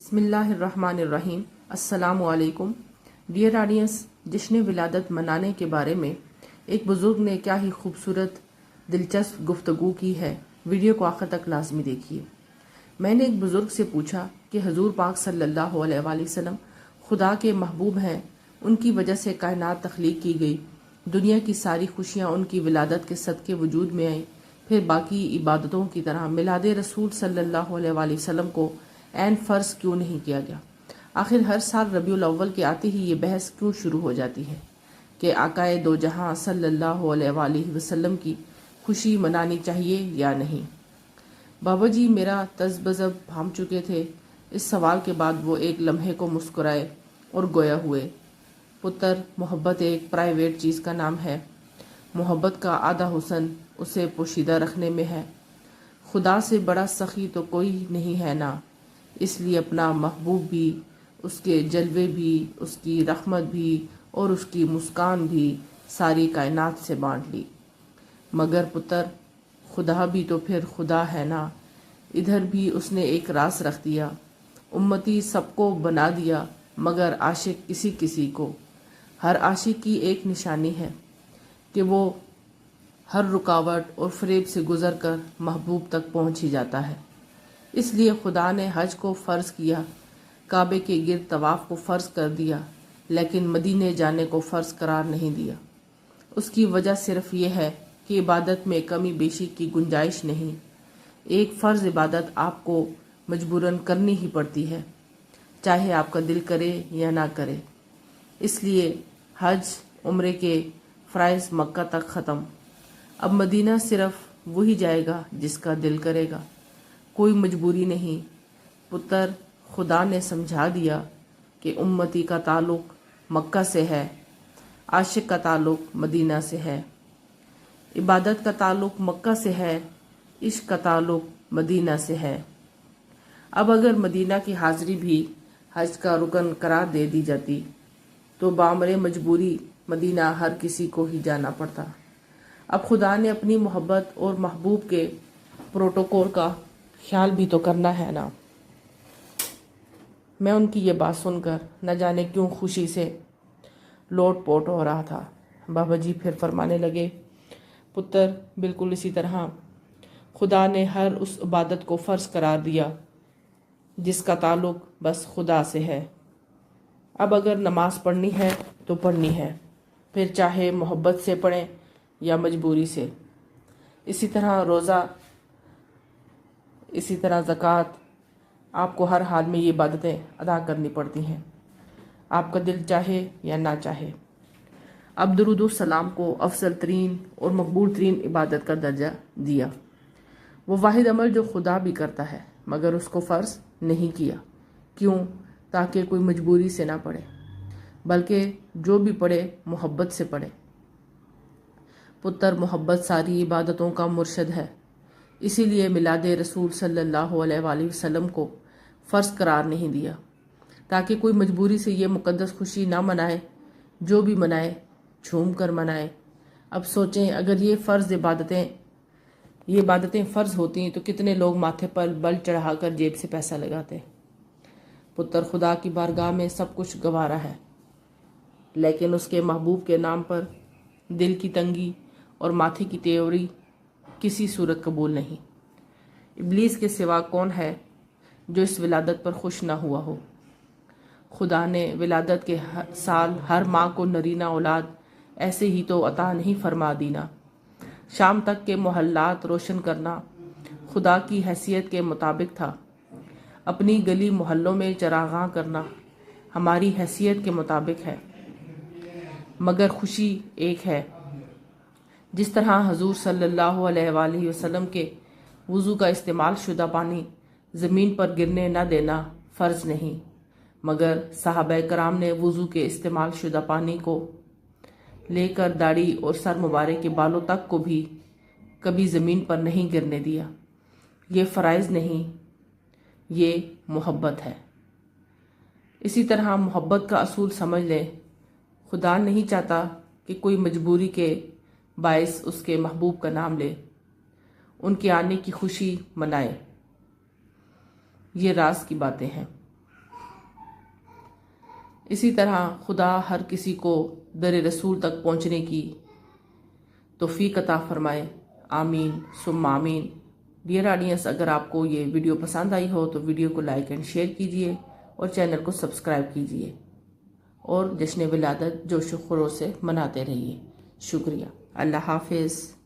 बिस्मिल्लाहिर्रहमानिर्रहीम। अस्सलामु अलैकुम डियर ऑडियंस। जश्न विलादत मनाने के बारे में एक बुज़ुर्ग ने क्या ही खूबसूरत दिलचस्प गुफ्तगू की है। वीडियो को आखिर तक लाजमी देखिए। मैंने एक बुज़ुर्ग से पूछा कि हजूर पाक सल्लल्लाहु अलैहि वसल्लम खुदा के महबूब हैं, उनकी वजह से कायनात तख्लीक की गई, दुनिया की सारी खुशियाँ उनकी विलादत के सदके वजूद में आई, फिर बाकी इबादतों की तरह मिलाद रसूल सल्लल्लाहु अलैहि वसल्लम को ऐन फ़र्ज क्यों नहीं किया गया। आखिर हर साल रबीउल अव्वल के आते ही ये बहस क्यों शुरू हो जाती है कि आकाए दो जहां सल्लल्लाहु अलैहि वसल्लम की खुशी मनानी चाहिए या नहीं। बाबा जी मेरा तज़बज़ब भाम चुके थे। इस सवाल के बाद वो एक लम्हे को मुस्कुराए और गोया हुए, पुत्र, मोहब्बत एक प्राइवेट चीज़ का नाम है। मोहब्बत का आधा हुस्न उसे पोशीदा रखने में है। खुदा से बड़ा सखी तो कोई नहीं है ना, इसलिए अपना महबूब भी, उसके जलवे भी, उसकी रहमत भी और उसकी मुस्कान भी सारी कायनात से बांट ली। मगर पुत्र, खुदा भी तो फिर खुदा है ना। इधर भी उसने एक रास रख दिया। उम्मती सबको बना दिया, मगर आशिक किसी किसी को। हर आशिक की एक निशानी है कि वो हर रुकावट और फरेब से गुजर कर महबूब तक पहुंच ही जाता है। इसलिए खुदा ने हज को फ़र्ज़ किया, काबे के गिर्द तवाफ़ को फ़र्ज़ कर दिया, लेकिन मदीने जाने को फ़र्ज़ करार नहीं दिया। उसकी वजह सिर्फ़ ये है कि इबादत में कमी बेशी की गुंजाइश नहीं। एक फ़र्ज़ इबादत आपको मजबूरन करनी ही पड़ती है, चाहे आपका दिल करे या ना करे। इसलिए हज उम्रे के फ़राइज़ मक्का तक ख़त्म। अब मदीना सिर्फ़ वही जाएगा जिसका दिल करेगा, कोई मजबूरी नहीं। पुत्र, खुदा ने समझा दिया कि उम्मती का ताल्लुक़ मक्का से है, आशिक का ताल्लुक़ मदीना से है। इबादत का ताल्लुक़ मक्का से है, इश्क का ताल्लुक़ मदीना से है। अब अगर मदीना की हाज़िरी भी हज का रुकन करार दे दी जाती तो बामरे मजबूरी मदीना हर किसी को ही जाना पड़ता। अब खुदा ने अपनी मोहब्बत और महबूब के प्रोटोकॉल का ख्याल भी तो करना है ना। मैं उनकी ये बात सुनकर न जाने क्यों खुशी से लोट पोट हो रहा था। बाबा जी फिर फरमाने लगे, पुत्र, बिल्कुल इसी तरह खुदा ने हर उस इबादत को फ़र्ज़ करार दिया जिसका ताल्लुक़ बस खुदा से है। अब अगर नमाज पढ़नी है तो पढ़नी है, फिर चाहे मोहब्बत से पढ़ें या मजबूरी से। इसी तरह रोज़ा, इसी तरह ज़कात, आपको हर हाल में ये इबादतें अदा करनी पड़ती हैं, आपका दिल चाहे या ना चाहे। अब दुरूद व सलाम को अफजल तरीन और मकबूल तरीन इबादत का दर्जा दिया। वो वाहिद अमल जो खुदा भी करता है, मगर उसको फ़र्ज़ नहीं किया। क्यों? ताकि कोई मजबूरी से ना पढ़े, बल्कि जो भी पढ़े मोहब्बत से पढ़े। पुत्र, मोहब्बत सारी इबादतों का मुर्शद है। इसीलिए मिलाद रसूल सल्लल्लाहु अलैहि वसल्लम को फ़र्ज़ करार नहीं दिया, ताकि कोई मजबूरी से ये मुक़द्दस खुशी ना मनाए। जो भी मनाए झूम कर मनाए। अब सोचें, अगर ये इबादतें फ़र्ज़ होती तो कितने लोग माथे पर बल चढ़ाकर जेब से पैसा लगाते। पुत्र, खुदा की बारगाह में सब कुछ गवारा है, लेकिन उसके महबूब के नाम पर दिल की तंगी और माथे की तेवरी किसी सूरत कबूल नहीं। इब्लीस के सिवा कौन है जो इस विलादत पर खुश ना हुआ हो। खुदा ने विलादत के साल हर माँ को नरीना औलाद ऐसे ही तो अता नहीं फरमा दीना। शाम तक के मोहल्लात रोशन करना खुदा की हैसियत के मुताबिक था। अपनी गली मोहल्लों में चरागाह करना हमारी हैसियत के मुताबिक है। मगर खुशी एक है। जिस तरह हजूर सल्लल्लाहु अलैहि वसल्लम के वुज़ू का इस्तेमाल शुदा पानी ज़मीन पर गिरने न देना फ़र्ज़ नहीं, मगर सहाबा कराम ने वुज़ू के इस्तेमाल शुदा पानी को लेकर दाढ़ी और सर मुबारक के बालों तक को भी कभी ज़मीन पर नहीं गिरने दिया। ये फ़राइज़ नहीं, ये मोहब्बत है। इसी तरह मोहब्बत का असूल समझ लें। खुदा नहीं चाहता कि कोई मजबूरी के बायस उसके महबूब का नाम ले, उनके आने की खुशी मनाए। ये राज की बातें हैं। اسی طرح خدا ہر کسی کو در رسول تک پہنچنے کی توفیق عطا فرمائے، آمین ثم آمین۔ ڈیئر آڈینس، اگر آپ کو یہ ویڈیو پسند آئی ہو تو ویڈیو کو لائک اینڈ شیئر کیجئے اور چینل کو سبسکرائب کیجئے اور جشن ولادت جوش و خروش سے مناتے رہیے۔ شکریہ۔ اللہ حافظ۔